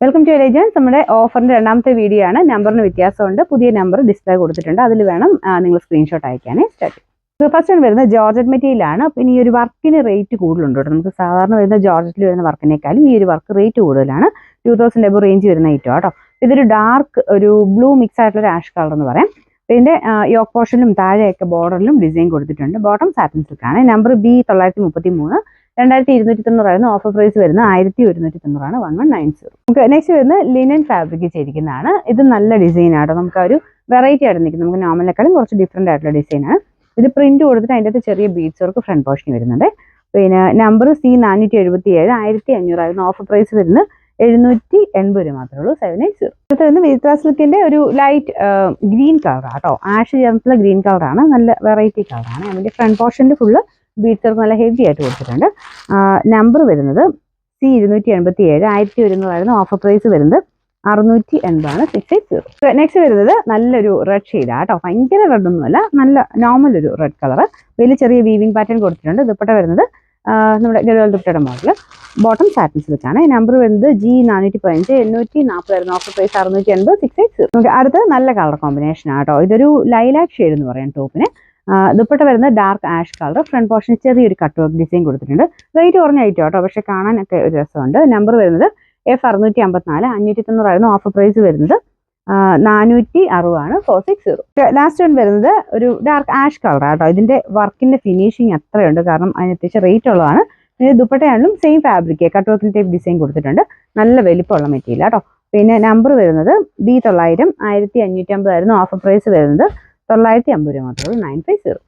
Welcome to എലൈജൻസ്. നമ്മുടെ ഓഫറിന്റെ രണ്ടാമത്തെ video ആണ്. നമ്പറിന് വ്യത്യാസമുണ്ട്. പുതിയ നമ്പർ ഡിസ്പ്ലേ കൊടുത്തിട്ടുണ്ട്. അതിൽ വേണം നിങ്ങൾ സ്ക്രീൻഷോട്ട് അയക്കാനേ സ്റ്റാർട്ട്. ഫസ്റ്റ് ആണ് വരുന്നത് ജോർജറ്റ് മെറ്റീരിയൽ ആണ്. പിന്നെ ഈ ഒരു വർക്കിന് റേറ്റ് കൂടുതലുണ്ട് കേട്ടോ. നമുക്ക് സാധാരണ വരുന്ന ജോർജറ്റിൽ വരുന്ന വർക്കിനേക്കാളും ഈ ഒരു വർക്ക് റേറ്റ് കൂടുതലാണ്. 2000 എബോ റേഞ്ച് വരുന്ന ഐറ്റം കേട്ടോ. ഇതൊരു ഡാർക്ക് ഒരു ബ്ലൂ മിക്സ് ആയിട്ടുള്ള ഒരു ആഷ് കളർ എന്ന് പറയാം. ഇതിന്റെ യോക്ക് പോർഷനിലും താഴെയൊക്കെ ബോർഡറിലും ഡിസൈൻ കൊടുത്തിട്ടുണ്ട്. ബോട്ടം സാറ്റിൻ സിൽക്കാണ്. നമ്പർ B933 2290 ഓഫർ പ്രൈസ് വരുന്നത് 1190 1190. നമുക്ക് നെക്സ്റ്റ് വരുന്നത് ലിനൻ ഫാബ്രിക് ചെയ്തിരിക്കുന്നതാണ്. ഇത് നല്ല ഡിസൈൻ ആട്ടോ. നമുക്ക് ഒരു വെറൈറ്റി ആയിട്ട് നിൽക്കുന്നത്. നമുക്ക് നോർമലിനെക്കാളും കുറച്ച് ഡിഫറെന്റ് ആയിട്ടുള്ള ഡിസൈനാണ്. ഇത് പ്രിന്റ് കൊടുത്തിട്ട് അതിൻ്റെ അകത്ത് ചെറിയ ബീഡ്സ് വർക്ക് ഫ്രണ്ട് പോർഷനിൽ വരുന്നുണ്ട്. പിന്നെ നമ്പർ C477 1500 ഓഫർ പ്രൈസ് വരുന്നത് 780 മാത്രമേ ഉള്ളൂ. 780. അടുത്ത വരുന്നത് വിത്ര സിൽക്കിന്റെ ഒരു ലൈറ്റ് ഗ്രീൻ കളർ ആട്ടോ. ആഷ് ചേർന്നിട്ടുള്ള ഗ്രീൻ കളറാണ്. നല്ല വെറൈറ്റി കളറാണ്. അതിന്റെ ഫ്രണ്ട് പോർഷനിൽ ഫുള്ള് ബീഡ്സ് വർക്ക് നല്ല ഹെവി ആയിട്ട് കൊടുത്തിട്ടുണ്ട്. നമ്പർ വരുന്നത് C287 1100 ഓഫർ പ്രൈസ് വരുന്നത് 680 680. നെക്സ്റ്റ് വരുന്നത് നല്ലൊരു റെഡ് ഷെയ്ഡ് ആട്ടോ. ഭയങ്കര റെഡ് ഒന്നുമല്ല, നല്ല നോർമൽ ഒരു റെഡ് കളർ. വലിയ ചെറിയ വീവിംഗ് പാറ്റേൺ കൊടുത്തിട്ടുണ്ട്. ദുപ്പട്ട വരുന്നത് നമ്മുടെ ഗരുവാൾ ദുപ്പട്ടയുടെ മോഡൽ. ബോട്ടം സാറ്റിൻ സിൽക്കാണ്. നമ്പർ വരുന്നത് G415 840 ഓഫർ പ്രൈസ് 680 680. നമുക്ക് അടുത്തത് നല്ല കളർ കോമ്പിനേഷൻ ആട്ടോ. ഇതൊരു ലൈലാക്ക് ഷെയ്ഡ് എന്ന് പറയാം ടോപ്പിന്. ദുപ്പട്ട വരുന്നത് ഡാർക്ക് ആഷ് കളർ. ഫ്രണ്ട് പോർഷനിൽ ചെറിയൊരു കട്ട് വർക്ക് ഡിസൈൻ കൊടുത്തിട്ടുണ്ട്. റേറ്റ് കുറഞ്ഞ ഐറ്റം കേട്ടോ, പക്ഷെ കാണാനൊക്കെ ഒരു രസമുണ്ട്. നമ്പർ വരുന്നത് F654 590 ഓഫർ പ്രൈസ് വരുന്നത് 460 460. ലാസ്റ്റ് വൺ വരുന്നത് ഒരു ഡാർക്ക് ആഷ് കളർ ആട്ടോ. ഇതിന്റെ വർക്കിന്റെ ഫിനിഷിങ് അത്രയുണ്ട്, കാരണം അതിന് അത്യാവശ്യം റേറ്റ് ഉള്ളതാണ്. ഇത് ദുപ്പട്ടയാണെങ്കിലും സെയിം ഫാബ്രിക് കട്ട് വർക്കിന്റെ ടൈപ്പ് ഡിസൈൻ കൊടുത്തിട്ടുണ്ട്. നല്ല വലിപ്പമുള്ള മെറ്റീരിയൽ കേട്ടോ. പിന്നെ നമ്പർ വരുന്നത് B900 1550 ഓഫർ പ്രൈസ് വരുന്നത് 950 മാത്രമേ ഉള്ളൂ 950.